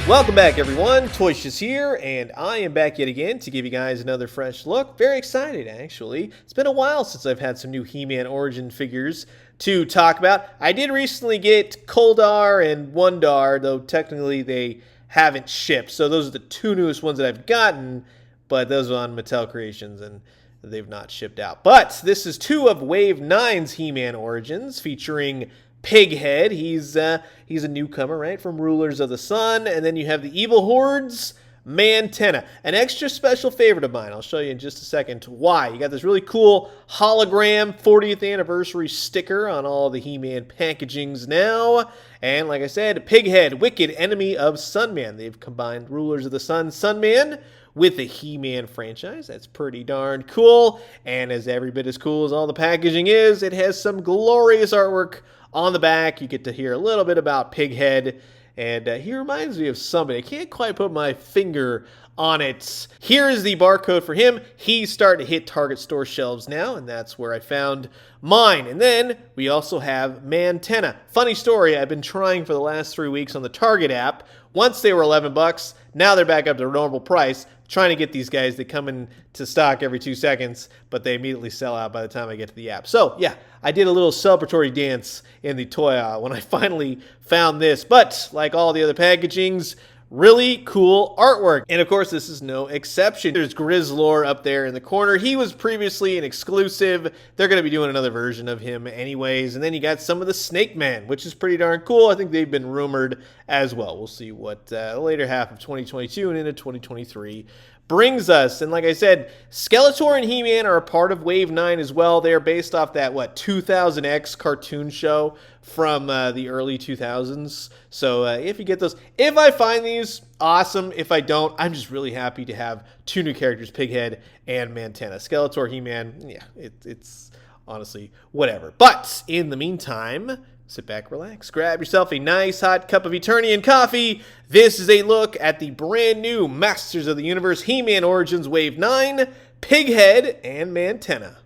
Welcome back, everyone. Toyshiz here, and I am back yet again to give you guys another fresh look. Very excited, actually. It's been a while since I've had some new He-Man Origin figures to talk about. I did recently get Koldar and Wondar, though technically they haven't shipped. So those are the two newest ones that I've gotten, but those are on Mattel Creations, and they've not shipped out. But this is two of Wave 9's He-Man Origins, featuring Pig-Head. He's a newcomer, right, from Rulers of the Sun. And then you have the Evil Horde's Mantena, an extra special favorite of mine. I'll show you in just a second why. You got this really cool hologram 40th anniversary sticker on all the He-Man packagings now. And like I said, Pig-Head, wicked enemy of Sunman. They've combined Rulers of the Sun, Sunman, with the He-Man franchise. That's pretty darn cool. And as every bit as cool as all the packaging is, it has some glorious artwork on the back. You get to hear a little bit about Pig-Head, and he reminds me of somebody. I can't quite put my finger on it. Here is the barcode for him. He's starting to hit Target store shelves now, and that's where I found mine. And then we also have Mantena. Funny story, I've been trying for the last 3 weeks on the Target app. Once they were 11 bucks, now they're back up to normal price. Trying to get these guys. They come into stock every 2 seconds, but they immediately sell out by the time I get to the app. So, yeah, I did a little celebratory dance in the toy aisle when I finally found this. But, like all the other packagings, really cool artwork. And, of course, this is no exception. There's Grizzlor up there in the corner. He was previously an exclusive. They're going to be doing another version of him anyways. And then you got some of the Snake Man, which is pretty darn cool. I think they've been rumored as well. We'll see what the later half of 2022 and into 2023 brings us. And like I said, Skeletor and He-Man are a part of Wave 9 as well. They are based off that, 2000X cartoon show from the early 2000s. So if you get those, if I find these, awesome. If I don't, I'm just really happy to have two new characters, Pig-Head and Mantena. Skeletor, He-Man, yeah, it's honestly whatever. But in the meantime, sit back, relax, grab yourself a nice hot cup of Eternian coffee. This is a look at the brand new Masters of the Universe He-Man Origins Wave 9, Pig-Head, and Mantena.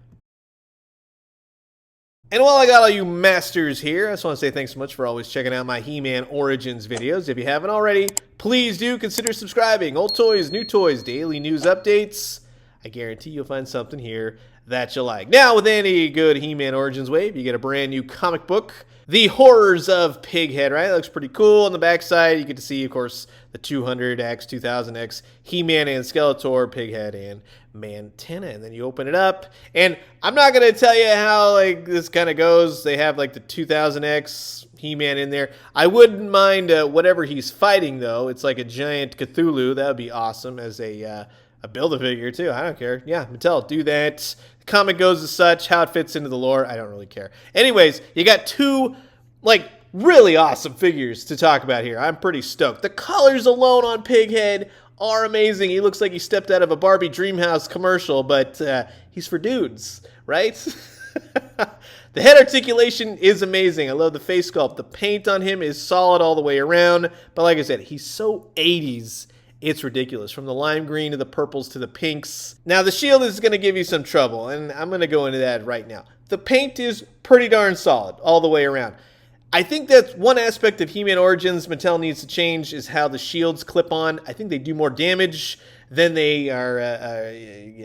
And while I got all you masters here, I just want to say thanks so much for always checking out my He-Man Origins videos. If you haven't already, please do consider subscribing. Old toys, new toys, daily news updates. I guarantee you'll find something here that you like. Now, with any good He-Man Origins Wave, you get a brand new comic book, The Horrors of Pig-Head, right? That looks pretty cool. On the backside, you get to see, of course, the 200X, 2000X, He-Man and Skeletor, Pig-Head, and Mantena. And then you open it up, and I'm not going to tell you how this kind of goes. They have the 2000X He-Man in there. I wouldn't mind whatever he's fighting, though. It's like a giant Cthulhu. That would be awesome as a Build-A-Figure, too. I don't care. Yeah, Mattel, do that. The comic goes as such. How it fits into the lore, I don't really care. Anyways, you got two, really awesome figures to talk about here. I'm pretty stoked. The colors alone on Pig-Head are amazing. He looks like he stepped out of a Barbie Dreamhouse commercial, but he's for dudes, right? The head articulation is amazing. I love the face sculpt. The paint on him is solid all the way around. But like I said, he's so 80s. It's ridiculous. From the lime green to the purples to the pinks. Now, the shield is going to give you some trouble, and I'm going to go into that right now. The paint is pretty darn solid all the way around. I think that's one aspect of He-Man Origins Mattel needs to change is how the shields clip on. I think they do more damage than they are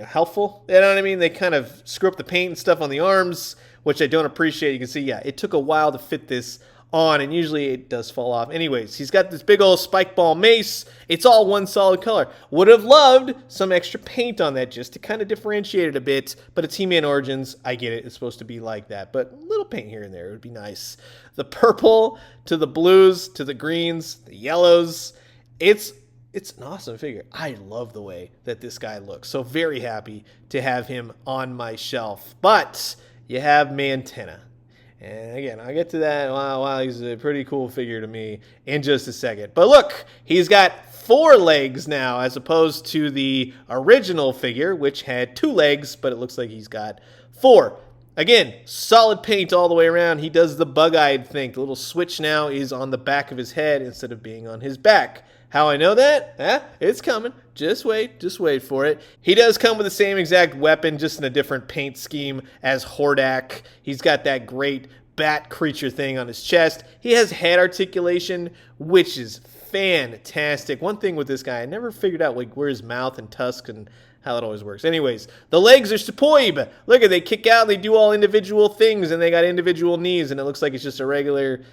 helpful. You know what I mean? They kind of screw up the paint and stuff on the arms, which I don't appreciate. You can see, yeah, it took a while to fit this on, and usually it does fall off. Anyways, he's got this big old spike ball mace. It's all one solid color. Would have loved some extra paint on that just to kind of differentiate it a bit, but it's He-Man Origins. I get it. It's supposed to be like that, but a little paint here and there would be nice. The purple to the blues to the greens, the yellows. It's an awesome figure. I love the way that this guy looks. So very happy to have him on my shelf. But you have Mantena. And again, I'll get to that. Wow, he's a pretty cool figure to me in just a second. But look, he's got 4 legs now as opposed to the original figure, which had 2 legs, but it looks like he's got 4. Again, solid paint all the way around. He does the bug-eyed thing. The little switch now is on the back of his head instead of being on his back. How I know that? It's coming. Just wait for it. He does come with the same exact weapon, just in a different paint scheme as Hordak. He's got that great bat creature thing on his chest. He has head articulation, which is fantastic. One thing with this guy, I never figured out like where his mouth and tusk and how it always works. Anyways, the legs are superb. Look at, they kick out, they do all individual things, and they got individual knees, and it looks like it's just a regular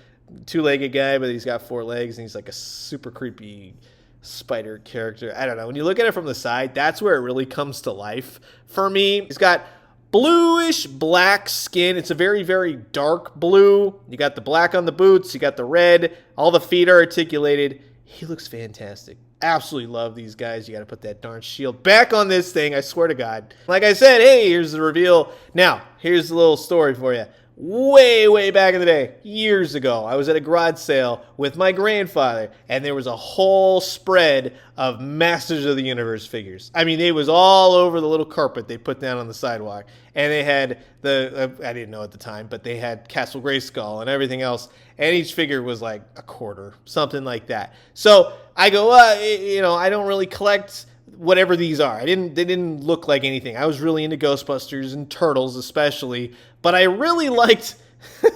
two-legged guy, but he's got 4 legs, and he's like a super creepy spider character. I don't know. When you look at it from the side, that's where it really comes to life for me. He's got bluish black skin. It's a very, very dark blue. You got the black on the boots. You got the red. All the feet are articulated. He looks fantastic. Absolutely love these guys. You got to put that darn shield back on this thing. I swear to God. Like I said, hey, here's the reveal. Now, here's a little story for you. Way, way back in the day, years ago, I was at a garage sale with my grandfather, and there was a whole spread of Masters of the Universe figures. I mean, it was all over the little carpet they put down on the sidewalk. And they had I didn't know at the time, but they had Castle Grayskull and everything else. And each figure was like a quarter, something like that. So I go, I don't really collect whatever these are. They didn't look like anything. I was really into Ghostbusters and Turtles especially, but I really liked,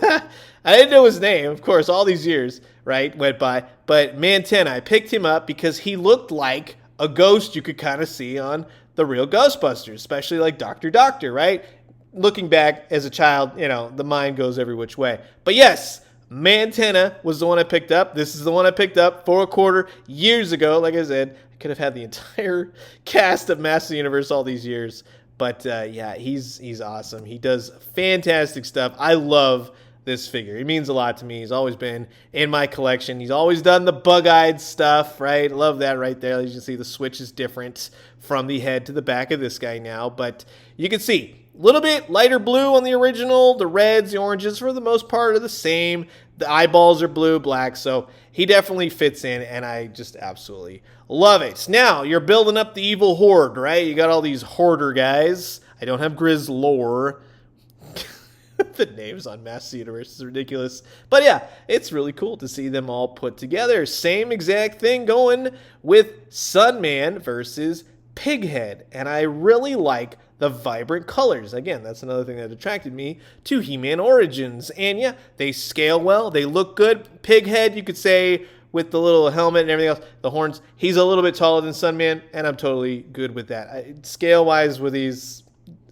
I didn't know his name, of course, all these years, right, went by, but Mantena, I picked him up because he looked like a ghost you could kind of see on the real Ghostbusters, especially like Dr. Doctor, right? Looking back as a child, the mind goes every which way. But yes, Mantena was the one I picked up. This is the one I picked up for a quarter years ago. Like I said, I could have had the entire cast of Masters of the Universe all these years. But yeah, he's awesome. He does fantastic stuff. I love this figure. He means a lot to me. He's always been in my collection. He's always done the bug-eyed stuff, right? Love that right there. As you can see, the switch is different from the head to the back of this guy now. But you can see a little bit lighter blue on the original. The reds, the oranges, for the most part, are the same. The eyeballs are blue, black, so he definitely fits in, and I just absolutely love it. Now, you're building up the evil horde, right? You got all these hoarder guys. I don't have Grizz lore. The names on Masters of the Universe is ridiculous. But yeah, it's really cool to see them all put together. Same exact thing going with Sunman versus Pig-Head, and I really like the vibrant colors. Again, that's another thing that attracted me to He-Man Origins. And yeah, they scale well. They look good. Pig-Head, you could say, with the little helmet and everything else, the horns, he's a little bit taller than Sunman, and I'm totally good with that. Scale-wise with these,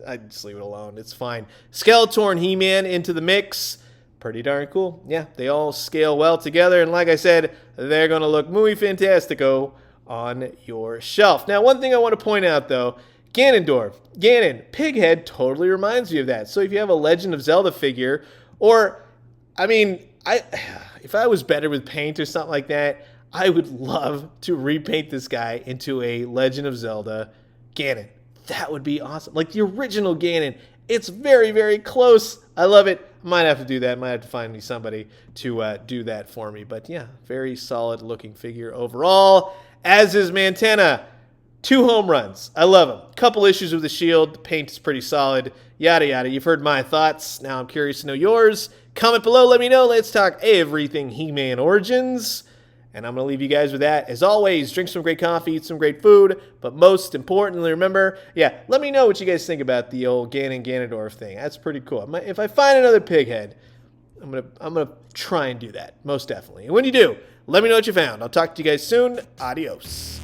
I'd just leave it alone. It's fine. Skeletor and He-Man into the mix. Pretty darn cool. Yeah, they all scale well together. And like I said, they're going to look muy fantastico on your shelf. Now, one thing I want to point out, though, Ganondorf, Pig-Head totally reminds me of that. So if you have a Legend of Zelda figure, or, I mean, if I was better with paint or something like that, I would love to repaint this guy into a Legend of Zelda Ganon. That would be awesome. Like the original Ganon. It's very, very close. I love it. Might have to do that. Might have to find me somebody to do that for me. But yeah, very solid looking figure overall. As is Mantena. 2 home runs. I love him. Couple issues with the shield. The paint is pretty solid. Yada, yada. You've heard my thoughts. Now I'm curious to know yours. Comment below. Let me know. Let's talk everything He-Man Origins. And I'm going to leave you guys with that. As always, drink some great coffee, eat some great food. But most importantly, remember, yeah, let me know what you guys think about the old Ganondorf thing. That's pretty cool. If I find another Pig-Head, I'm gonna try and do that. Most definitely. And when you do, let me know what you found. I'll talk to you guys soon. Adios.